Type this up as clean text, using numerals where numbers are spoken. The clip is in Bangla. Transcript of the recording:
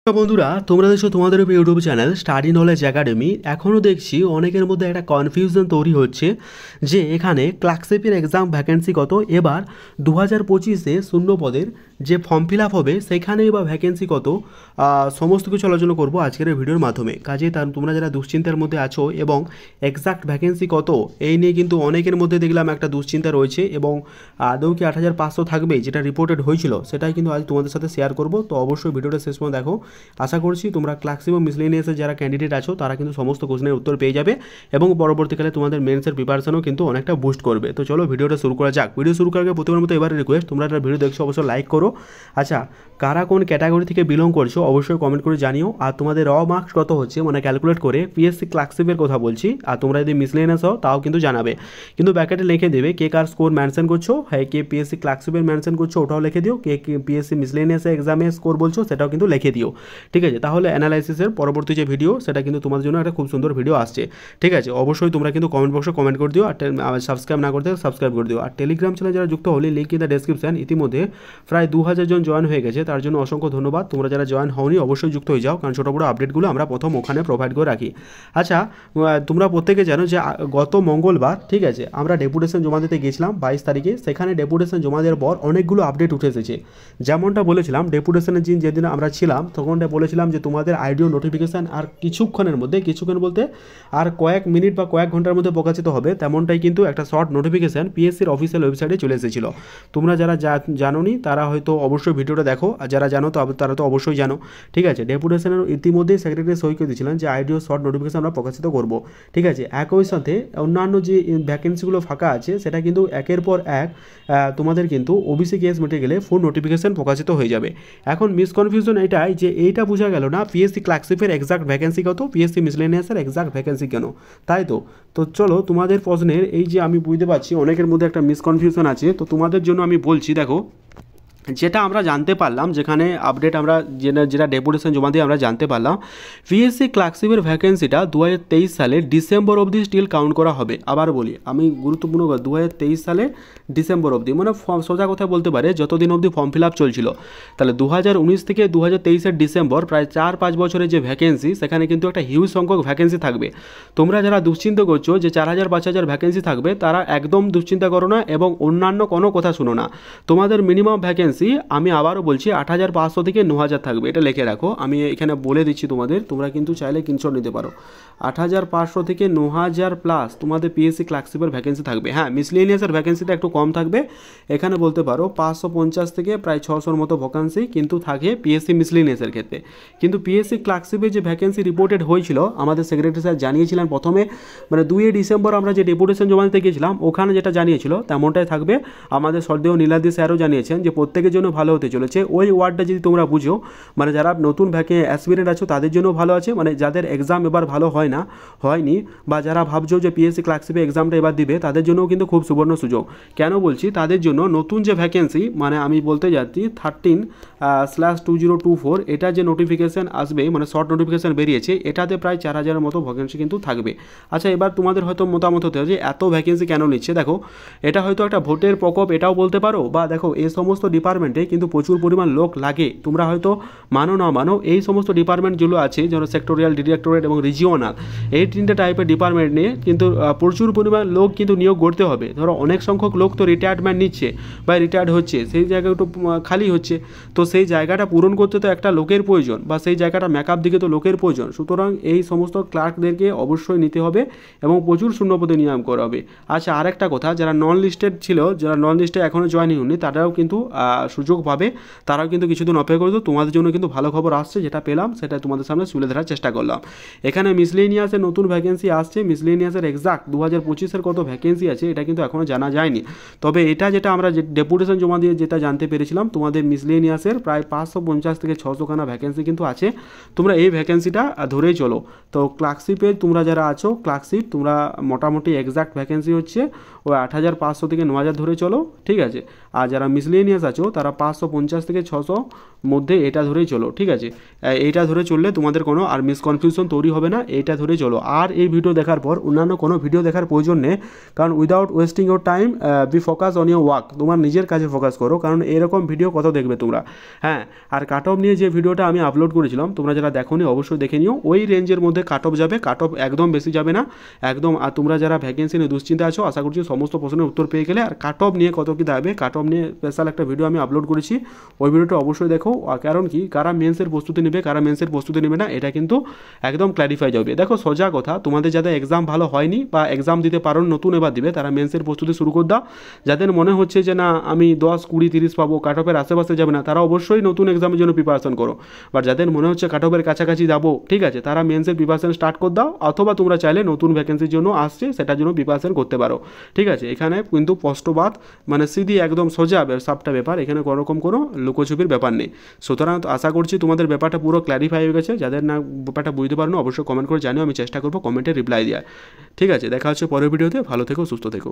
বন্ধুরা তোমরা দেখছো তোমাদের YouTube channel study knowledge academy. এখনও দেখছি অনেকের মধ্যে একটা কনফিউশন তৈরি হচ্ছে যে এখানে ক্লার্কশিপের এক্সাম ভ্যাকেন্সি কত। এবার 2025-এ শূন্য পদের যে ফর্ম ফিল আপ হবে সেখানে এবার ভ্যাকেন্সি কত, সমস্ত কিছু আলোচনা করবো আজকের এই ভিডিওর মাধ্যমে। কাজে তোমরা যারা দুশ্চিন্তার মধ্যে আছো এবং এক্সাক্ট ভ্যাকেন্সি কত এই নিয়ে কিন্তু অনেকের মধ্যে দেখলাম একটা দুশ্চিন্তা রয়েছে, এবং আদৌ কি 8,500 থাকবে যেটা রিপোর্টেড হয়েছিল সেটাই কিন্তু আজ তোমাদের সাথে শেয়ার করবো। তো অবশ্যই ভিডিওটা শেষ পর্যন্ত দেখো। আশা করছি তোমরা ক্লার্কশিপ এবং মিসলেনিয়াসের যারা ক্যান্ডিডেট আছো তারা কিন্তু সমস্ত কোশ্চেনের উত্তর পেয়ে যাবে এবং পরবর্তীকালে তোমাদের মেন্সের প্রিপারেশনও কিন্তু অনেকটা বুস্ট করবে। তো চলো ভিডিওটা শুরু করা যাক। ভিডিও শুরু করার আগে প্রতিবার মতো এবার রিকোয়েস্ট, তোমরা একটা ভিডিও দেখছো অবশ্যই লাইক করো। আচ্ছা, কারা কোন ক্যাটাগরি থেকে বিলং করছো অবশ্যই কমেন্ট করে জানিও। আর তোমাদের র মার্কস কত হচ্ছে মানে ক্যালকুলেট করে পিএসসি ক্লার্কশিপের কথা বলছি। আর তোমরা যদি মিসলেনিয়াস হও তাও কিন্তু জানাবে, কিন্তু ব্যাকেটে লিখে দেবে কে কার স্কোর মেনশন করছো, হ্যাঁ কে পিএসসি ক্লার্কশিপের মেনশন করছো ওটাও লিখে দিও, কে পিএসসি মিসলেনিয়াসের এক্সামে স্কোর বলছো সেটাও কিন্তু লিখে দিও। ঠিক আছে, তাহলে অ্যানালাইসিসের পরবর্তী যে ভিডিও সেটা কিন্তু তোমাদের জন্য একটা খুব সুন্দর ভিডিও আসছে। ঠিক আছে, অবশ্যই তোমরা কিন্তু কমেন্ট বক্সে কমেন্ট করে দিও। আর সাবস্ক্রাইব না করতে সাবস্ক্রাইব করে দিও। আর টেলিগ্রাম চ্যানেল যারা যুক্ত হলে লিঙ্ক ইন দ্য ডেসক্রিপশন। ইতিমধ্যে প্রায় 2000 জন জয়েন হয়ে গেছে, তার জন্য অসংখ্য ধন্যবাদ। তোমরা যারা জয়েন হওনি অবশ্যই যুক্ত হয়ে যাও, কারণ ছোটো বড়ো আপডেটগুলো আমরা প্রথম ওখানে প্রোভাইড করে রাখি। আচ্ছা, তোমরা প্রত্যেকে জানো যে গত মঙ্গলবার ঠিক আছে আমরা ডেপুটেশন জমা দিতে গেছিলাম 22 তারিখে। সেখানে ডেপুটেশন জমা দেওয়ার পর অনেকগুলো আপডেট উঠে এসেছে। যেমনটা বলেছিলাম ডেপুটেশনের যেদিন আমরা ছিলাম তখনটা বলেছিলাম যে তোমাদের আইডিও নোটিফিকেশান আর কিছুক্ষণের মধ্যে, কিছুক্ষণ বলতে আর কয়েক মিনিট বা কয়েক ঘন্টার মধ্যে প্রকাশিত হবে। তেমনটাই কিন্তু একটা শর্ট নোটিফিকেশান পিএসসির অফিসিয়াল ওয়েবসাইটে চলে এসেছিলো। তোমরা যারা জানোনি তারা হয়তো অবশ্যই ভিডিওটা দেখো, আর যারা জানো তো তারা তো অবশ্যই জানো। ঠিক আছে, ডেপুটেশনের ইতিমধ্যেই সেক্রেটারি সই করে দিয়েছিলেন যে আইডিও শর্ট নোটিফিকেশান আমরা প্রকাশিত করব। ঠিক আছে, একই সাথে অন্যান্য যে ভ্যাকেন্সিগুলো ফাঁকা আছে সেটা কিন্তু একের পর এক তোমাদের কিন্তু ওবিসি কেস মিটে গেলে ফুল নোটিফিকেশান প্রকাশিত হয়ে যাবে। এখন মিসকনফিউশন এটাই যে এইটা বোঝা গেল না পিএসসি ক্লার্কশিপের এক্সাক্ট ভ্যাকেন্সি কত, পিএসসি মিসলেনিয়াসের এক্সাক্ট ভ্যাকেন্সি কেন, তাই তো। তো চলো তোমাদের প্রশ্নের এই যে আমি বুঝতে পারছি অনেকের মধ্যে একটা মিসকনফিউশন আছে, তো তোমাদের জন্য আমি বলছি দেখো। যেটা আমরা জানতে পারলাম, যেখানে আপডেট আমরা যেটা ডেপুটেশন জমা দিয়ে আমরা জানতে পারলাম পিএসসি ক্লার্কশিপের ভ্যাকেন্সিটা 2023 সালে ডিসেম্বর অবধি স্টিল কাউন্ট করা হবে। আবার বলি আমি গুরুত্বপূর্ণ 2023 সালে ডিসেম্বর অবধি, মানে সোজা কথা বলতে পারে যতদিন অবধি ফর্ম ফিল আপ চলছিল। তাহলে 2019 থেকে 2023-এর ডিসেম্বর প্রায় 4-5 বছরের যে ভ্যাকেন্সি সেখানে কিন্তু একটা হিউজ সংখ্যক ভ্যাকেন্সি থাকবে। তোমরা যারা দুশ্চিন্তা করছো যে 4000-5000 ভ্যাকেন্সি থাকবে তারা একদম দুশ্চিন্তা করো না এবং অন্যান্য কোনো কথা শুনো না। তোমাদের মিনিমাম ভ্যাকেন্সি আমি আবারও বলছি 8500 থেকে 9000 থাকবে, এটা লিখে রাখো। আমি এখানে বলে দিচ্ছি তোমাদের, তোমরা কিন্তু চাইলে স্ক্রিনশট নিতে পারো। 8500 থেকে 9000 প্লাস তোমাদের পিএসসি ক্লার্কশিপের ভ্যাকেন্সি থাকবে। হ্যাঁ, মিসলেনিয়াসের ভ্যাকেন্সিটা একটু কম থাকবে, এখানে বলতে পারো 550 থেকে প্রায় 600-র মতো ভ্যাকেন্সি কিন্তু থাকে পিএসসি মিসলেনিয়াসের ক্ষেত্রে। কিন্তু পিএসসি ক্লার্কশিপের যে ভ্যাকেন্সি রিপোর্টেড হয়েছিল আমাদের সেক্রেটারি স্যার জানিয়েছিলেন প্রথমে, মানে 2 ডিসেম্বর আমরা যে ডেপুটেশন জমা দিতে গিয়েছিলাম ওখানে যেটা জানিয়েছিল তেমনটাই থাকবে। আমাদের সর্দেহ নীলাদ্রি স্যারও জানিয়েছেন যে প্রত্যেকের জন্য ভালো হতে চলেছে। ওই ওয়ার্ডটা যদি তোমরা বুঝো, মানে যারা নতুন অ্যাসপিরেন্ট আছো তাদের জন্য ভালো আছে, মানে যাদের এক্সাম এবার ভালো হয়নি বা যারা ভাবছো যে পিএসসি ক্লার্কশিপে এক্সামটা এবার দিবে তাদের জন্যও কিন্তু খুব সুবর্ণ সুযোগ। কেন বলছি তাদের জন্য, নতুন যে ভ্যাকেন্সি মানে আমি বলতে যাচ্ছি 13/2024 এটা যে নোটিফিকেশান আসবে মানে শর্ট নোটিফিকেশান বেরিয়েছে এটাতে প্রায় 4000-এর মতো ভ্যাকেন্সি কিন্তু থাকবে। আচ্ছা, এবার তোমাদের হয়তো মতামত হতে হবে যে এত ভ্যাকেন্সি কেন নিচ্ছে। দেখো, এটা হয়তো একটা ভোটের প্রকোপ এটাও বলতে পারো, বা দেখো এই সমস্ত ডিপার্টমেন্টে কিন্তু প্রচুর পরিমাণ লোক লাগে। তোমরা হয়তো মানো না মানো এই সমস্ত ডিপার্টমেন্টগুলো আছে যেমন সেক্টোরিয়াল, ডিরেক্টরেট এবং রিজিওনাল, এই 3টে টাইপের ডিপার্টমেন্ট নিয়ে কিন্তু প্রচুর পরিমাণ লোক কিন্তু নিয়োগ করতে হবে। ধরো অনেক সংখ্যক লোক তো রিটায়ারমেন্ট নিচ্ছে বা রিটায়ার্ড হচ্ছে, সেই জায়গাটা একটু খালি হচ্ছে, তো সেই জায়গাটা পূরণ করতে তো একটা লোকের প্রয়োজন বা সেই জায়গাটা মেকআপ দিকে তো লোকের প্রয়োজন। সুতরাং এই সমস্ত ক্লার্কদেরকে অবশ্যই নিতে হবে এবং প্রচুর শূন্যপদে নিয়োগ করা হবে। আচ্ছা, আরেকটা কথা, যারা নন লিস্টেড ছিল, যারা নন লিস্টে এখনও জয়েন হয়নি তারাও কিন্তু সুযোগ পাবে, তারাও কিন্তু কিছুদিন অপেক্ষা করতো। তোমাদের জন্য কিন্তু ভালো খবর আসছে, যেটা পেলাম সেটা তোমাদের সামনে তুলে ধরার চেষ্টা করলাম। এখানে মিসলেনিয়াসের নতুন ভ্যাকেন্সি আসছে, মিসলেনিয়াসের এক্সাক্ট 2025-এর কত ভ্যাকেন্সি আছে এটা কিন্তু এখনও জানা যায়নি। তবে এটা যেটা আমরা ডেপুটেশন জমা দিয়ে যেটা জানতে পেরেছিলাম তোমাদের মিসলেনিয়াসের প্রায় 550 থেকে 600খানা ভ্যাকেন্সি কিন্তু আছে। তোমরা এই ভ্যাকেন্সিটা ধরেই চলো। তো ক্লার্কশিপে তোমরা যারা আছো ক্লার্কশিপ, তোমরা মোটামুটি এক্সাক্ট ভ্যাকেন্সি হচ্ছে ওই 8,500 থেকে 9,000 ধরে চলো, ঠিক আছে। আর যারা মিসলেনিয়াস আছো তারা 550 থেকে 600 মধ্যে এটা ধরেই চলো, ঠিক আছে। এইটা ধরে চললে তোমাদের কোনো আর মিসকনফিউশন তৈরি হবে না, এইটা ধরে চলো। আর এই ভিডিও দেখার পর অন্যান্য কোনো ভিডিও দেখার প্রয়োজন নেই, কারণ without wasting your time be focus on your work, তোমার নিজের কাজে ফোকাস করো, কারণ এরকম ভিডিও কত দেখবে তোমরা। হ্যাঁ, আর কাট অফ নিয়ে যে ভিডিওটা আমি আপলোড করেছিলাম তোমরা যারা দেখোনি অবশ্যই দেখে নিও, ওই রেঞ্জের মধ্যে কাট অফ যাবে, কাট অফ একদম বেশি যাবে না একদম। আর তোমরা যারা ভ্যাকেন্সি নিয়ে দুশ্চিন্তা আছো আশা করছি সমস্ত প্রশ্নের উত্তর পেয়ে গেলে। আর কাট অফ নিয়ে কত কী দাঁড়াবে, কাট অফ নিয়ে স্পেশাল একটা ভিডিও আমি আপলোড করেছি, ওই ভিডিওটা অবশ্যই দেখো। কারণ কি, কারা মেন্সের প্রস্তুতি নেবে কারা মেন্সের প্রস্তুতি নেবে না এটা কিন্তু একদম ক্ল্যারিফাই যাবে। দেখো সোজা কথা, তোমাদের যাদের এক্সাম ভালো হয়নি বা এক্সাম দিতে পারো নতুন এবার দিবে, তারা মেন্সের প্রস্তুতি শুরু করে দাও। যাদের মনে হচ্ছে যে না আমি 10, 20, 30 পাবো, কাট অফের আশেপাশে যাবে না, তারা অবশ্যই নতুন এক্সামের জন্য প্রিপারেশন করো। বাট যাদের মনে হচ্ছে কাট অফের কাছাকাছি যাবো, ঠিক আছে, তারা মেন্সের প্রিপারেশন স্টার্ট করে দাও, অথবা তোমরা চাইলে নতুন ভ্যাকেন্সির জন্য আসছে সেটার জন্য প্রিপারেশন করতে পারো, ঠিক আছে। এখানে কিন্তু স্পষ্টবাদ মানে সিধি একদম সোজা সবটা ব্যাপার, এখানে কোনো রকম কোনো লুকোছুপির ব্যাপার নেই। সুতরাং আশা করছি তোমাদের ব্যাপারটা পুরো ক্ল্যারিফাই হয়ে গেছে। যাদের না ব্যাপারটা বুঝতে পারো না অবশ্যই কমেন্ট করে জানিও, আমি চেষ্টা করবো কমেন্টে রিপ্লাই দেওয়ার, ঠিক আছে। দেখা হচ্ছে পরের ভিডিওতে, ভালো থেকো সুস্থ থেকো।